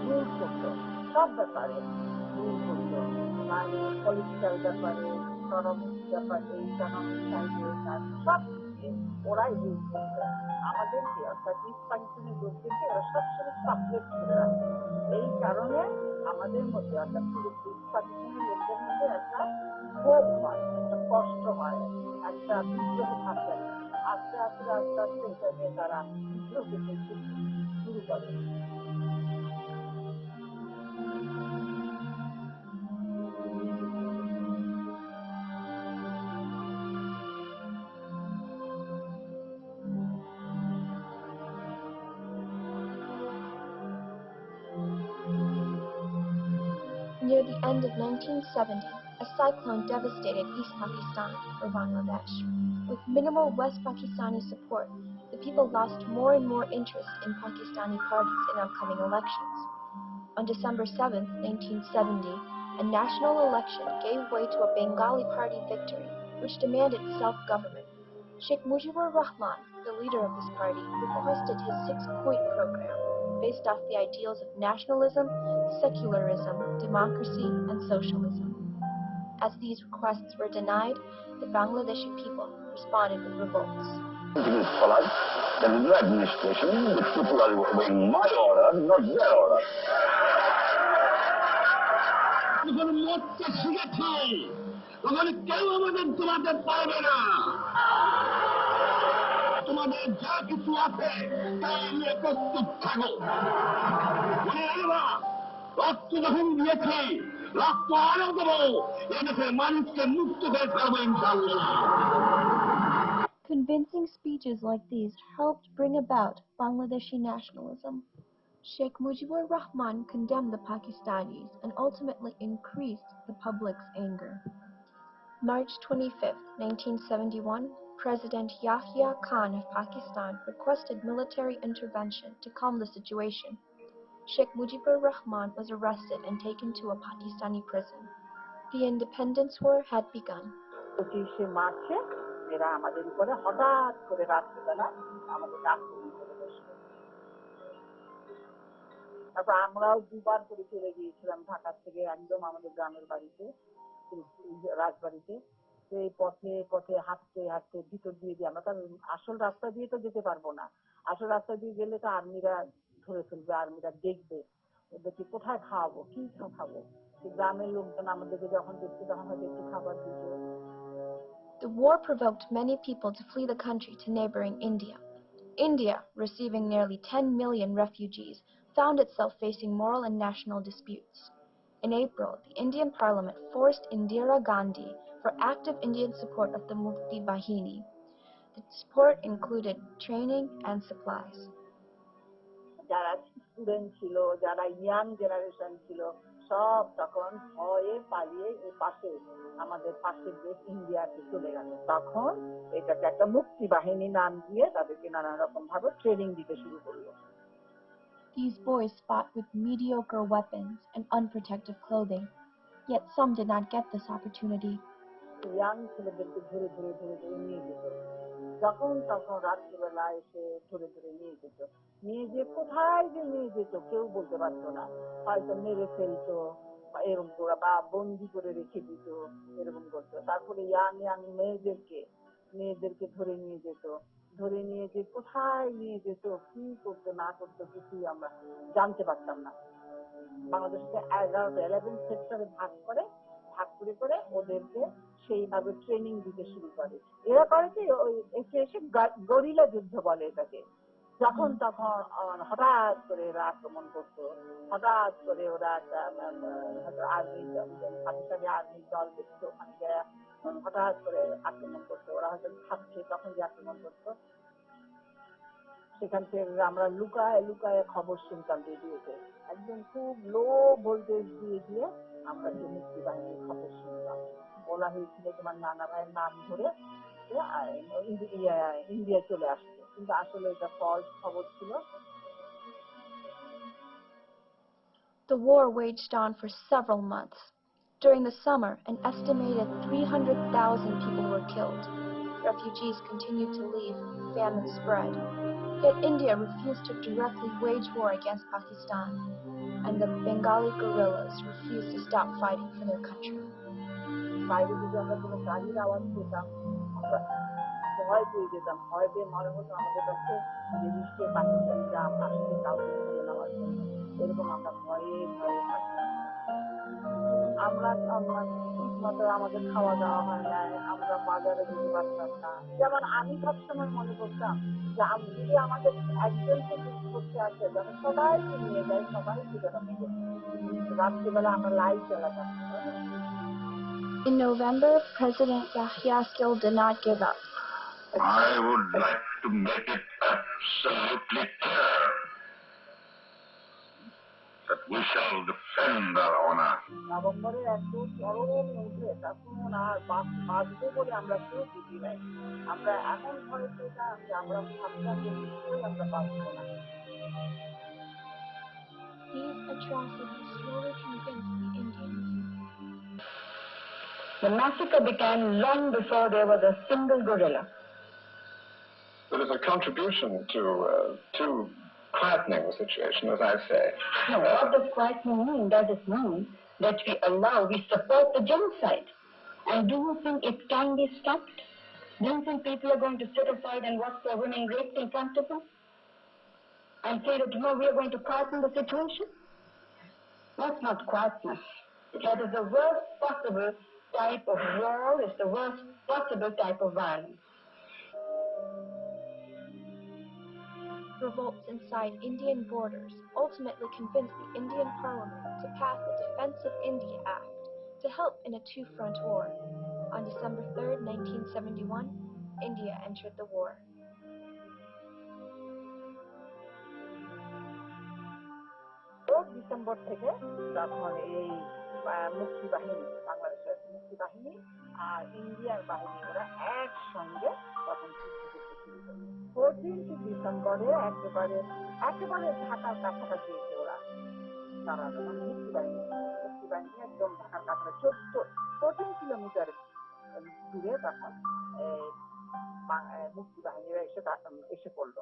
Rule করতো সব ব্যাপারে রুল করতো, মানে পলিটিক্যাল ব্যাপারে, ইকোনমিক সাইডে, সব দিকে ওরাই রুল করতো। আমাদেরকে অর্থাৎ ইস্ট পাকিস্তানের লোকদেরকে ওরা সবসময় সাবজেক্ট করে রাখতো। এই কারণে আমাদের মধ্যে অর্থাৎ ইস্ট পাকিস্তানের লোকদের মধ্যে একটা ক্ষোভ হয়, একটা কষ্ট হয়, একটা বিদ্রোহ থাকে আর কি। আস্তে আস্তে আস্তে আস্তে এটা নিয়ে তারা বিদ্রোহ করতে শুরু করে। Near the end of 1970, a cyclone devastated East Pakistan, or Bangladesh. With minimal West Pakistani support, the people lost more and more interest in Pakistani parties in upcoming elections. On December 7, 1970, a national election gave way to a Bengali party victory, which demanded self-government. Sheikh Mujibur Rahman, the leader of this party, requested his six-point program, based off the ideals of nationalism, secularism, democracy, and socialism. As these requests were denied, the Bangladeshi people responded with revolts. The new administration, the people are obeying my order, not their order. তোমাদের যা কিছু আছে তাই নিয়ে প্রস্তুত থাকো। মনে রাখবা, রক্ত যখন দিয়েছি রক্ত আরো দেবো, এদেশের মানুষকে মুক্ত করে ছাড়বো ইনশাআল্লাহ। Convincing speeches like these helped bring about Bangladeshi nationalism. Sheikh Mujibur Rahman condemned the Pakistanis and ultimately increased the public's anger. March 25, 1971, President Yahya Khan of Pakistan requested military intervention to calm the situation. Sheikh Mujibur Rahman was arrested and taken to a Pakistani prison. The independence war had begun. 25 মার্চে এরা আমাদের উপরে হঠাৎ করে রাত্রিবেলা আমাদেরকে আক্রমণ করে বসলো। তারপর আমরাও দুবার করে চলে গিয়েছিলাম ঢাকা থেকে একদম আমাদের গ্রামের বাড়িতে, রাজবাড়িতে। সেই পথে পথে হাঁটতে হাঁটতে ভিতর দিয়ে আমরা তার আসল রাস্তা দিয়ে তো যেতে পারবো না। আসল রাস্তা দিয়ে গেলে তো আর্মিরা ধরে ফেলবে, আর্মিরা দেখবে, ওদেরকে কোথায় খাওয়াবো, কি খাবো। গ্রামের লোকজন আমাদেরকে যখন দেখছে তখন হয়তো একটু খাবার দিত। The war provoked many people to flee the country to neighboring India. India, receiving nearly 10 million refugees, found itself facing moral and national disputes. In April, the Indian Parliament forced Indira Gandhi for active Indian support of the Mukti Bahini. The support included training and supplies. যারা student ছিল, যারা young generation ছিল, সব তখন ভয়ে পালিয়ে এই পাশে আমাদের পাশের দেশ ইন্ডিয়াতে চলে গেল। তখন এটাকে একটা মুক্তি বাহিনী নাম দিয়ে তাদেরকে নানা রকম ভাবে ট্রেনিং দিতে শুরু করলো। These boys fought with mediocre weapons and unprotected clothing, yet some did not get this opportunity. Young ছেলেদেরকে ধরে ধরে ধরে ধরে নিয়ে যেত, যখন তখন রাত্রিবেলা এসে ধরে ধরে নিয়ে যেত। নিয়ে যে কোথায় যে নিয়ে যেত কেউ বলতে পারতো না, হয়তো মেরে ফেলতো বা এরকম করে, বা বন্দি করে রেখে দিত, এরকম করতো। তারপরে ইয়াং ইয়াং মেয়েদেরকে ধরে নিয়ে যেত, ধরে নিয়ে যে কোথায় নিয়ে যেত, কি করতো না করতো কিছুই আমরা জানতে পারতাম না। বাংলাদেশকে 11 সেক্টরে ভাগ করে করে ওদেরকে সেইভাবে ট্রেনিং দিতে শুরু করে। এরা করে কি, এসে এসে গরিলা যুদ্ধ বলে এটাকে। যখন তখন হঠাৎ করে এরা আক্রমণ করতো, হঠাৎ করে ওরা আর্মি, পাকিস্তানি আর্মি দল দেখতো ওখানে হঠাৎ করে আক্রমণ করতো। ওরা হয়তো খাচ্ছে তখন যে আক্রমণ করতো, সেখান থেকে আমরা লুকায় লুকায় খবর শুনতাম রেডিওতে। একদম খুব লো ভোল্টেজ দিয়ে দিয়ে আমরা যে মুক্তি বাহিনীর খবর শুনতাম। বলা হয়েছিল তোমার নানা ভাইয়ের নাম ধরে ইন্ডিয়া চলে আসছে, কিন্তু আসলে এটা ফলস খবর ছিল। The war waged on for several months. During the summer, an estimated 300,000 people were killed. Refugees continued to leave, famine spread. Yet India refused to directly wage war against Pakistan, and the Bengali guerrillas refused to stop fighting for their country. বাইরে যদি আমরা কোনো গাড়ির আওয়াজ পেতাম আমরা ভয় পেয়ে যেতাম, ভয় পেয়ে মনে হতো আমাদের কাছে যে নিশ্চয়ই পাকিস্তানিরা আসছে কাউকে ধরে নেওয়ার জন্য, এরকম আমরা ভয়ে ভয়ে থাকতাম। আমরা ঠিক মতো আমাদের খাওয়া দাওয়া হয় না, আমরা বাজারে যেতে পারতাম না। যেমন আমি সবসময় মনে করতাম যে যদি আমাদের একজনকে চুরি করতে আসে তাহলে সবাইকে নিয়ে যায়, সবাইকে যেন মেরে ফেলে। রাত্রিবেলা আমরা light জ্বালাতাম। In November, President Yahya still did not give up. I would like to make it absolutely clear that we shall defend our honor. নভেম্বরের একদম চরম উঠে তখন আর বাঁচবো বলে আমরা কেউ বুঝি নাই। আমরা এমন ভয় পেতাম যে আমরা ভাবতাম যে নিশ্চয়ই আমরা বাঁচবো না। These atrocities slowly convinced the Indians. The massacre began long before there was a single guerrilla. It is a contribution to quietening the situation, as I say. No, what does quietening mean? Does it mean that we support the genocide? And do you think it can be stopped? Do you think people are going to sit aside and watch their women raped in front of them? And say that, no, we are going to quieten the situation? That's not quietness. That is the worst possible type of war, it's the worst possible type of violence. Revolts inside Indian borders ultimately convinced the Indian Parliament to pass the Defence of India Act to help in a two-front war. On December 3, 1971, India entered the war. December থেকে তখন এই মুক্তিবাহিনী, বাংলাদেশের মুক্তিবাহিনী আর ইন্ডিয়ার বাহিনী ওরা একসঙ্গে তখন যুদ্ধ করতে শুরু করলো। 14 ডিসেম্বরে একেবারে ঢাকার কাছাকাছি এসে ওরা তারা তখন মুক্তিবাহিনী একদম ঢাকার কাছাকাছি 14 কিলোমিটার দূরে তখন মুক্তিবাহিনীরা এসে পড়লো।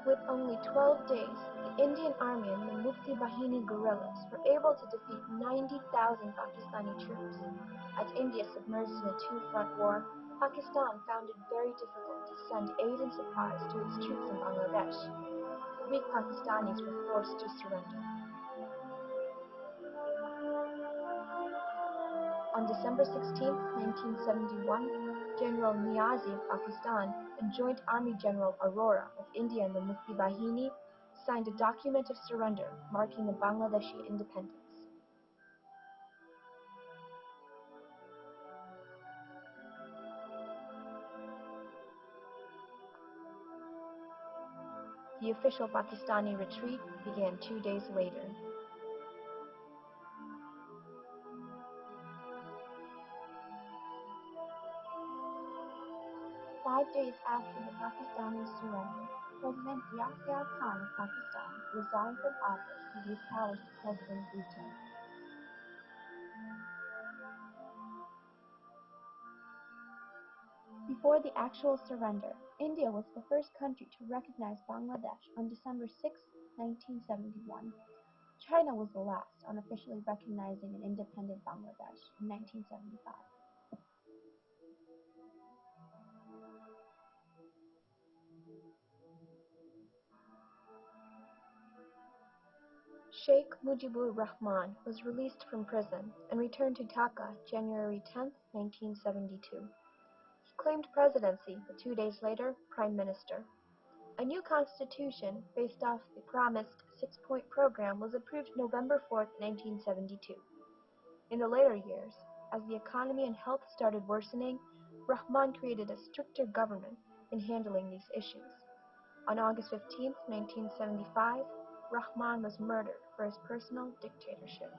With only 12 days, the Indian Army and the Mufti Bahini guerrillas were able to defeat 90,000 Pakistani troops. As India submerged in a two-front war, Pakistan found it very difficult to send aid and supplies to its troops in Bangladesh. The weak Pakistanis were forced to surrender. On December 16, 1971, General Niazi of Pakistan and Joint Army General Arora of India and the Mufti Bahini signed a document of surrender marking the Bangladeshi independence. The official Pakistani retreat began 2 days later. Five days after the Pakistani surrender, President Yahya Khan of Pakistan resigned from office to be established President Bhutto. Before the actual surrender, India was the first country to recognize Bangladesh on December 6, 1971. China was the last on officially recognizing an independent Bangladesh in 1975. Sheikh Mujibur Rahman was released from prison and returned to Dhaka January 10, 1972. He claimed presidency, but 2 days later, prime minister. A new constitution, based off the promised six-point program, was approved November 4, 1972. In the later years, as the economy and health started worsening, Rahman created a stricter government in handling these issues. On August 15, 1975, Rahman was murdered for his personal dictatorship.